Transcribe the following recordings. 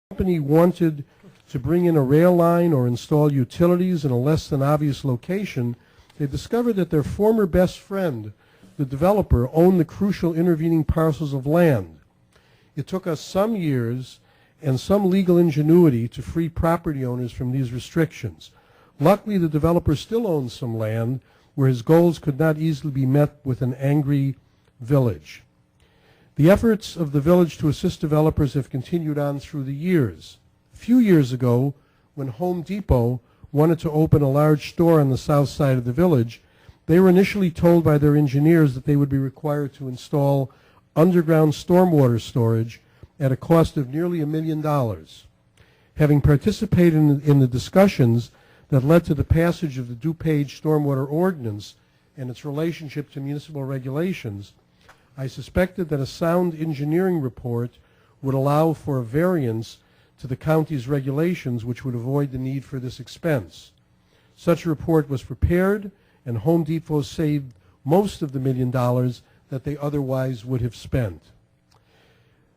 company wanted to bring in a rail line or install utilities in a less than obvious location, they discovered that their former best friend, the developer, owned the crucial intervening parcels of land. It took us some years and some legal ingenuity to free property owners from these restrictions. Luckily, the developer still owns some land where his goals could not easily be met with an angry village. The efforts of the village to assist developers have continued on through the years. A few years ago, when Home Depot wanted to open a large store on the south side of the village, they were initially told by their engineers that they would be required to install underground stormwater storage at a cost of nearly $1 million. Having participated in the discussions that led to the passage of the DuPage Stormwater Ordinance and its relationship to municipal regulations, I suspected that a sound engineering report would allow for a variance to the county's regulations which would avoid the need for this expense. Such a report was prepared, and Home Depot saved most of the $1 million that they otherwise would have spent.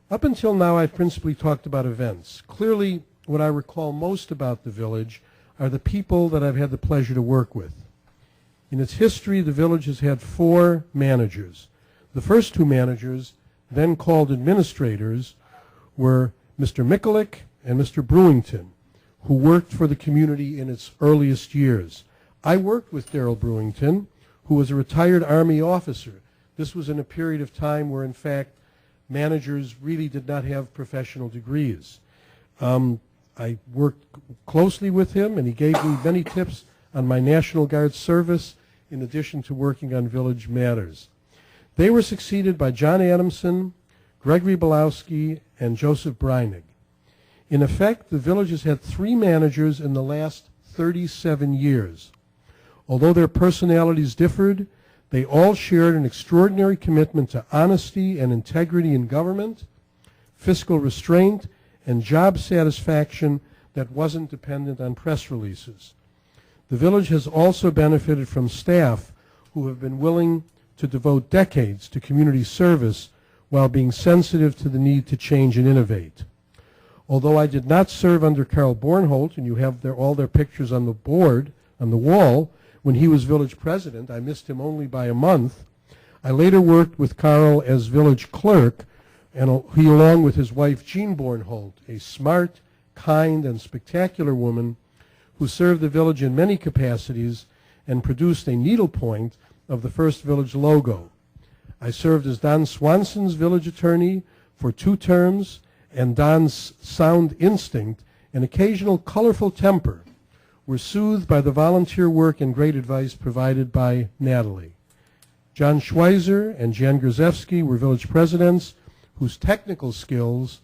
Up until now, I've principally talked about events. Clearly, what I recall most about the village are the people that I've had the pleasure to work with. In its history, the village has had 4 managers. The first 2 managers, then called administrators, were Mr. Mikulik and Mr. Brewington, who worked for the community in its earliest years. I worked with Darrell Brewington, who was a retired Army officer. This was in a period of time where, in fact, managers really did not have professional degrees. I worked closely with him, and he gave me many tips on my National Guard service, in addition to working on village matters. They were succeeded by John Adamson, Gregory Belowski, and Joseph Breinig. In effect, the village has had 3 managers in the last 37 years. Although their personalities differed, they all shared an extraordinary commitment to honesty and integrity in government, fiscal restraint, and job satisfaction that wasn't dependent on press releases. The village has also benefited from staff who have been willing to devote decades to community service while being sensitive to the need to change and innovate. Although I did not serve under Carl Bornholt, and you have all their pictures on the board, on the wall, when he was village president, I missed him only by a month. I later worked with Carl as village clerk, and he, along with his wife Jean Bornholt, a smart, kind, and spectacular woman who served the village in many capacities and produced a needlepoint of the first village logo. I served as Don Swanson's village attorney for 2 terms, and Don's sound instinct and occasional colorful temper were soothed by the volunteer work and great advice provided by Natalie. John Schweizer and Jan Grzewski were village presidents whose technical skills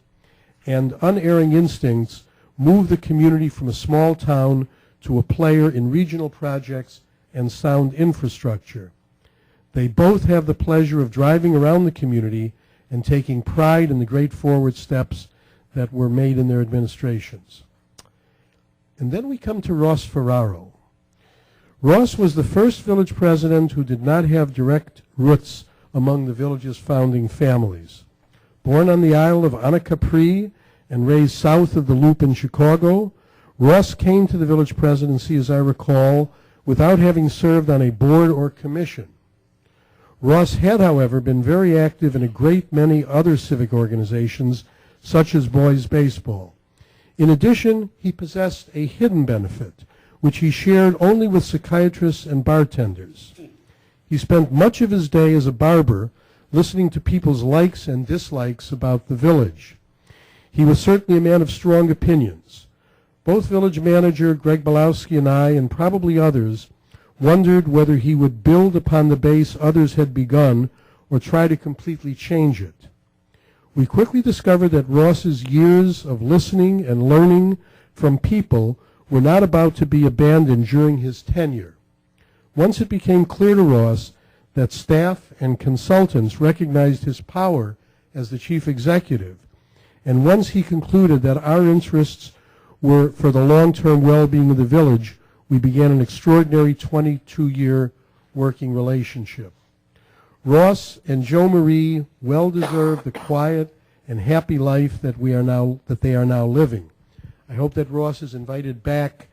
and unerring instincts moved the community from a small town to a player in regional projects and sound infrastructure. They both have the pleasure of driving around the community and taking pride in the great forward steps that were made in their administrations. And then we come to Ross Ferraro. Ross was the first village president who did not have direct roots among the village's founding families. Born on the Isle of Anacapri and raised south of the Loop in Chicago, Ross came to the village presidency, as I recall, without having served on a board or commission. Ross had, however, been very active in a great many other civic organizations, such as boys' baseball. In addition, he possessed a hidden benefit, which he shared only with psychiatrists and bartenders. He spent much of his day as a barber, listening to people's likes and dislikes about the village. He was certainly a man of strong opinions. Both village manager Greg Belowski and I, and probably others, wondered whether he would build upon the base others had begun or try to completely change it. We quickly discovered that Ross's years of listening and learning from people were not about to be abandoned during his tenure. Once it became clear to Ross that staff and consultants recognized his power as the chief executive, and once he concluded that our interests were for the long-term well-being of the village, we began an extraordinary 22-year working relationship. Ross and Jo Marie well deserved the quiet and happy life that they are now living. I hope that Ross is invited back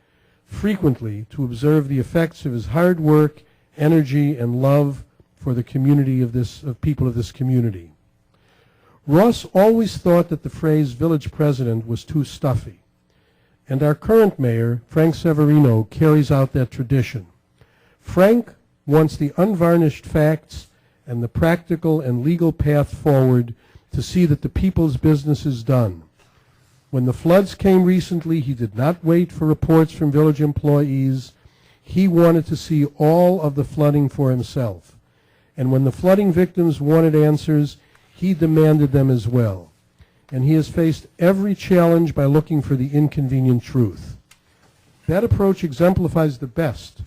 frequently to observe the effects of his hard work, energy, and love for the community of people of this community. Ross always thought that the phrase village president was too stuffy, and our current mayor, Frank Severino, carries out that tradition. Frank wants the unvarnished facts and the practical and legal path forward to see that the people's business is done. When the floods came recently, he did not wait for reports from village employees. He wanted to see all of the flooding for himself. And when the flooding victims wanted answers, he demanded them as well. And he has faced every challenge by looking for the inconvenient truth. That approach exemplifies the best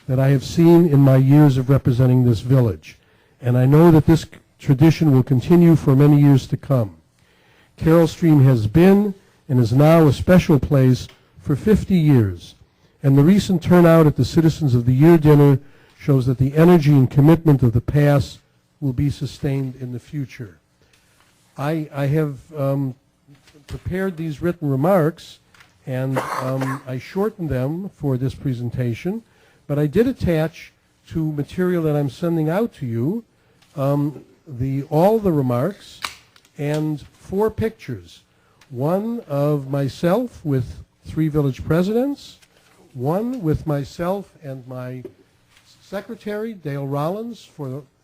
that I have seen in my years of representing this village. And I know that this tradition will continue for many years to come. Carroll Stream has been and is now a special place for 50 years. And the recent turnout at the Citizens of the Year dinner shows that the energy and commitment of the past will be sustained in the future. I have prepared these written remarks, and I shortened them for this presentation, but I did attach to material that I'm sending out to you all the remarks and 4 pictures. One of myself with 3 village presidents, one with myself and my secretary, Dale Rollins,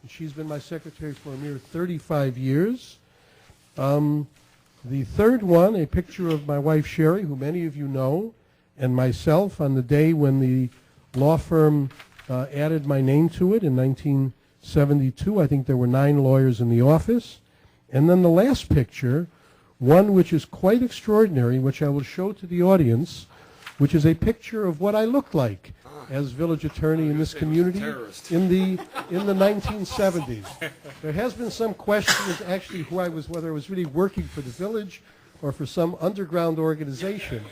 she's been my secretary for a mere 35 years. The third one, a picture of my wife Sherry, who many of you know, and myself on the day when the law firm added my name to it in 1972. I think there were 9 lawyers in the office. And then the last picture, one which is quite extraordinary, which I will show to the audience, which is a picture of what I looked like as village attorney in this community in the 1970s. There has been some question as actually who I was, whether I was really working for the village or for some underground organization.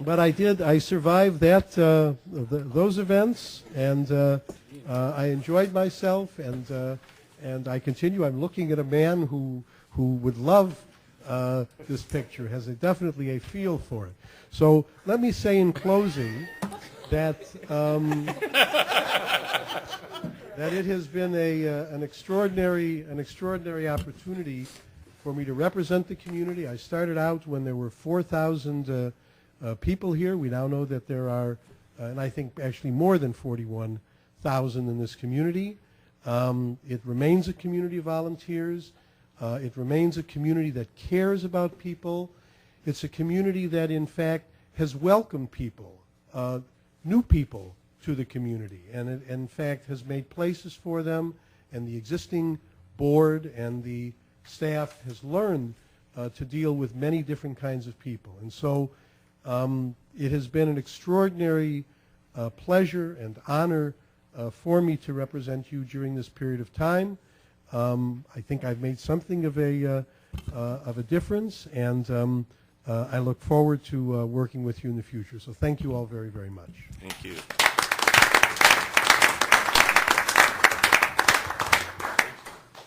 But I survived those events, and I enjoyed myself, and I continue. I'm looking at a man who would love this picture, has definitely a feel for it. So let me say in closing that that it has been an extraordinary opportunity for me to represent the community. I started out when there were 4,000 people here. We now know that there are, and I think actually more than 41,000 in this community. It remains a community of volunteers. It remains a community that cares about people. It's a community that, in fact, has welcomed people, new people, to the community, and it, in fact, has made places for them, and the existing board and the staff has learned to deal with many different kinds of people. And so it has been an extraordinary pleasure and honor for me to represent you during this period of time. I think I've made something of a difference, and I look forward to working with you in the future. So thank you all very, very much. Thank you.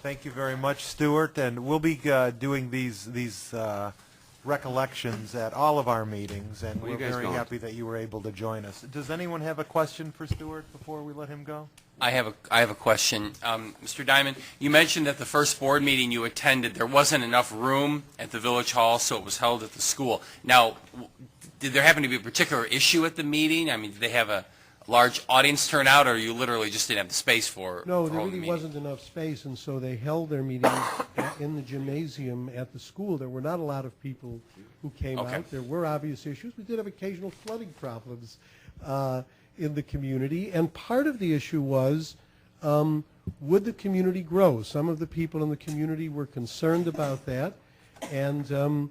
Thank you very much, Stewart. And we'll be doing these recollections at all of our meetings, and we're very happy that you were able to join us. Does anyone have a question for Stewart before we let him go? I have a question. Mr. Diamond, you mentioned that the first board meeting you attended, there wasn't enough room at the Village Hall, so it was held at the school. Now, did there happen to be a particular issue at the meeting? I mean, did they have a large audience turnout, or you literally just didn't have the space for No, for there holding really the wasn't enough space, and so they held their meetings in the gymnasium at the school. There were not a lot of people who came Okay. out. There were obvious issues. We did have occasional flooding problems in the community, and part of the issue was, would the community grow? Some of the people in the community were concerned about that, and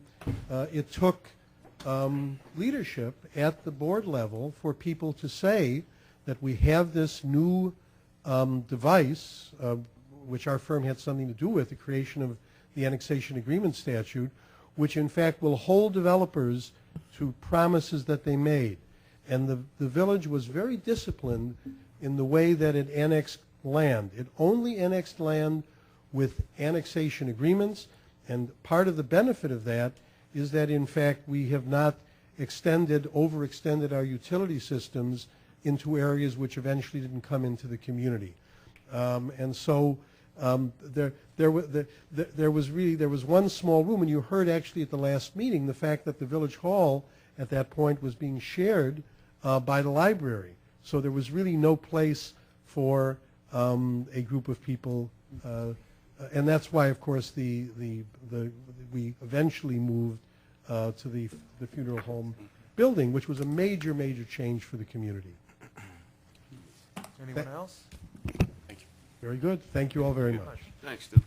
it took leadership at the board level for people to say that we have this new device, which our firm had something to do with, the creation of the annexation agreement statute, which in fact will hold developers to promises that they made. And the village was very disciplined in the way that it annexed land. It only annexed land with annexation agreements, And part of the benefit of that is that, in fact, we have not overextended our utility systems into areas which eventually didn't come into the community. And so there was one small room, and you heard actually at the last meeting the fact that the village hall at that point was being shared by the library. So there was really no place for a group of people, and that's why, of course, we eventually moved to the funeral home building, which was a major, major change for the community. Anyone else? Very good. Thank you all very much. Thanks, Stu.